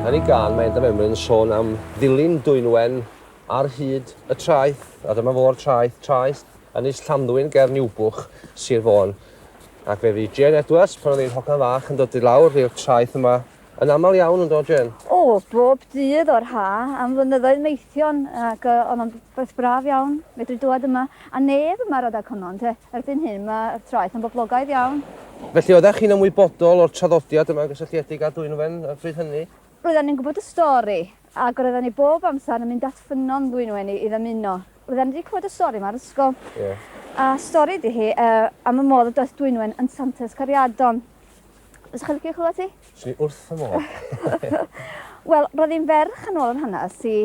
Yn ei gan, mae'n Emryn yn sôn am ddilyn Dwynwen ar hyd y traeth, a dyma fo'r traeth, traeth Ynys Llanddwyn ger Niwbwrch, Sir Fôn. Ac fe fi Jane Edwards, pan oedd hi'n hogan fach yn dod i lawr i'r traeth yma, yn aml iawn yn dod, Jane? O, bob dydd o'r ha, am flynyddoedd meithion, ac oedd o'n beth braf iawn, medru dod yma. A neb yma rhadag honno, te. Erbyn hyn, mae'r traeth yn boblogaidd iawn. Felly oeddech chi'n ymwybodol o'r traddodiad yma gysylltiedig â Dwynwen y bryd hynny? Roedden ni'n gwybod y stori, ac roedden ni bob amser yn mynd at ffynon Dwynwen i ddymuno. Roedden ni wedi clywed y stori yma'r ysgol. Yeah. A stori di hi am y modd y doedd Dwynwen yn Santes cariadon. Ys chi'n licio clywed ti? Swn i wrth y modd. Wel, roedd hi'n ferch yn ôl yn hanes i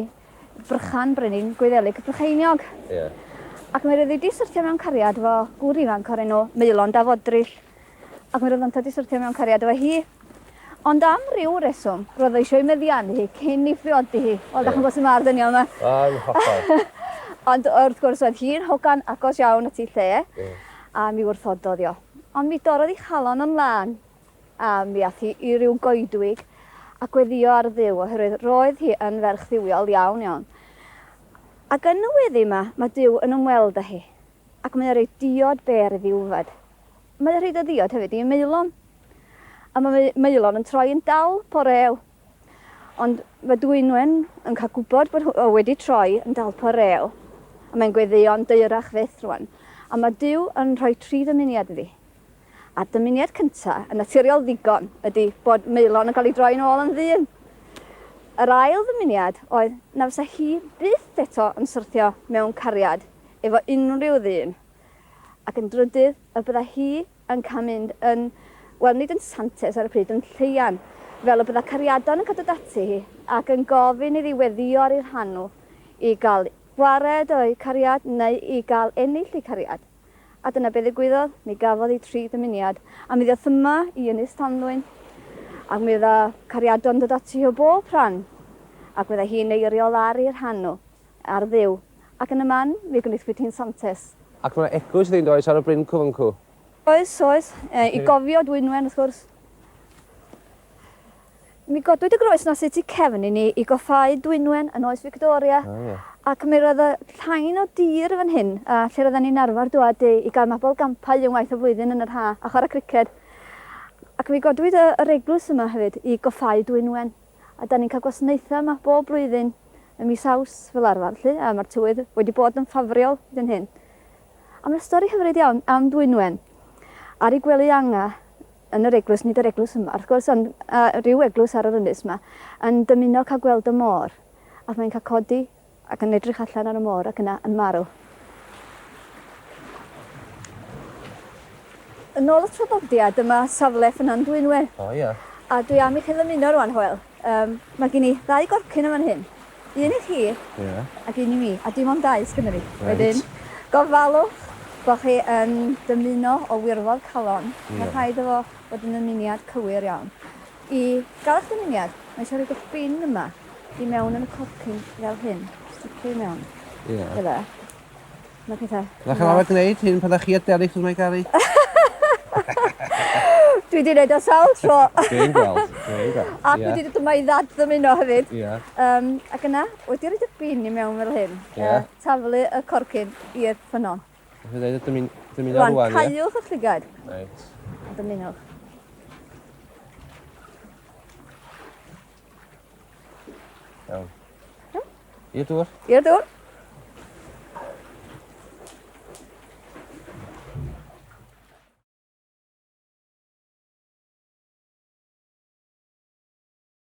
brychan brenin Gwyddelig Brycheiniog. Yeah. Ac mae roedd wedi syrthio mewn cariad efo gŵr ifanc o'r enw Meilon Dafodryll. Ac mae roedd wedi syrthio mewn cariad efo hi. Ond am ryw reswm, roedd eisiau meddiannu hi cyn i phriodi hi. Wel, dach chi'n gwybod sy'n ma'r dynion yma. Yn hollol. Ond wrth gwrs oedd hi'n hogan agos iawn at ei lle, a mi wrthododd i o. Ond mi dorodd ei chalon yn lan, a mi ath hi i ryw goedwig, a gweddio ar ddiw, oherwydd roedd hi yn ferch ddiwiol iawn iawn. Ac yn y weddi yma, mae Duw yn ymweld â hi, ac mae'n rhoi diod ber i ddiwfed. Mae'n rhaid o diod hefyd i Meilon. A mae Meilon yn troi yn dal porew. Ond mae Dwynwen yn cael gwybod bod o wedi troi yn dal porew. A mae'n gweddïo'n deyrach fyth rwan. A mae Duw yn rhoi 3 dymuniad iddi. A dymuniad cyntaf, yn naturiol ddigon, ydy bod Meilon yn cael ei droi'n ôl yn ddyn. Yr ail ddymuniad oedd na fysa hi byth eto yn syrthio mewn cariad efo unrhyw ddyn. Ac yn drydydd, y bydda hi yn cael mynd yn, wel, nid yn Santes ar y pryd, yn Lleian, fel y bydda cariadon yn cadw ati hi ac yn gofyn iddi weddïo ar ei rhanw i gael gwared o'i cariad neu i gael ennill ei cariad. A dyna beth ddigwyddodd, mi gafodd ei 3 dymuniad. A mi ddoth yma i Ynys Llanddwyn, ac mi dda cariadon dod ati o bob rhan, ac fydda hi'n eiriol ar ei rhanw, ar ddiw. Ac yn y man, mi gwneithwyd hi'n Santes. Ac mae eglwys ddyn does ar y bryn cwfyncw? Oes, i gofio Dwynwen, wrth gwrs. Mi godwyd y groes nos i cefn i ni i goffau Dwynwen yn oes Victoria. Ac mi roedd y llain o dir fan hyn, lle roedden ni'n arfer dwad i gael mabwl gampau yngwaith o flwyddyn yn yr ha, a chwarae criced. Ac mi godwyd yr eglwys yma hefyd i goffau Dwynwen. A da ni'n cael gwasanaethau yma bob blwyddyn ym mis Aws fel arfer, lle, a mae'r tywydd wedi bod yn ffafriol hyd hyn. A mae'r stori hyfryd iawn am Dwynwen. Ar ei gwely anga, yn yr eglwys, nid yr eglwys yma, wrth gwrs, ond rhyw eglwys ar yr ynys yma, yn dymuno cael gweld y môr. A mae'n cael codi ac yn edrych allan ar y môr ac yna yn marw. Yn ôl y traddodiad yma safle ffynon Dwynwen. O, ia. A dwi am i chi ddymuno rwan, Hywel. Mae gen i 2 gorcyn yma'n hyn. Un i chi, ac un i mi, a dim ond 2 sgynny fi. Wedyn, gofalwch bod chi yn dymuno o wirfodd calon. Mae rhaid efo bod yn dymuniad cywir iawn. I gael eich dymuniad, mae eisiau rhoi bin yma i mewn yn y corcyn fel hyn. Sticio i mewn. Ie. Fydda. Mae pethau. Ydych chi'n arfer gwneud hyn pan ydych chi at derich wrth mae gari? Dwi wedi gwneud o sawl tro. Dwi'n gweld, dwi'n gweld. Ac wedi dod yma i ddad ddymuno hefyd. Ie. Ac yna, wedi rhaid y bin i mewn fel hyn. Taflu y corcyn i'r ffynon. Dwi'n dweud dymuno rwan, ie? Rwan, caiwch eich llygad. Reit. Dymunwch. Iawn. I'r dŵr? I'r dŵr.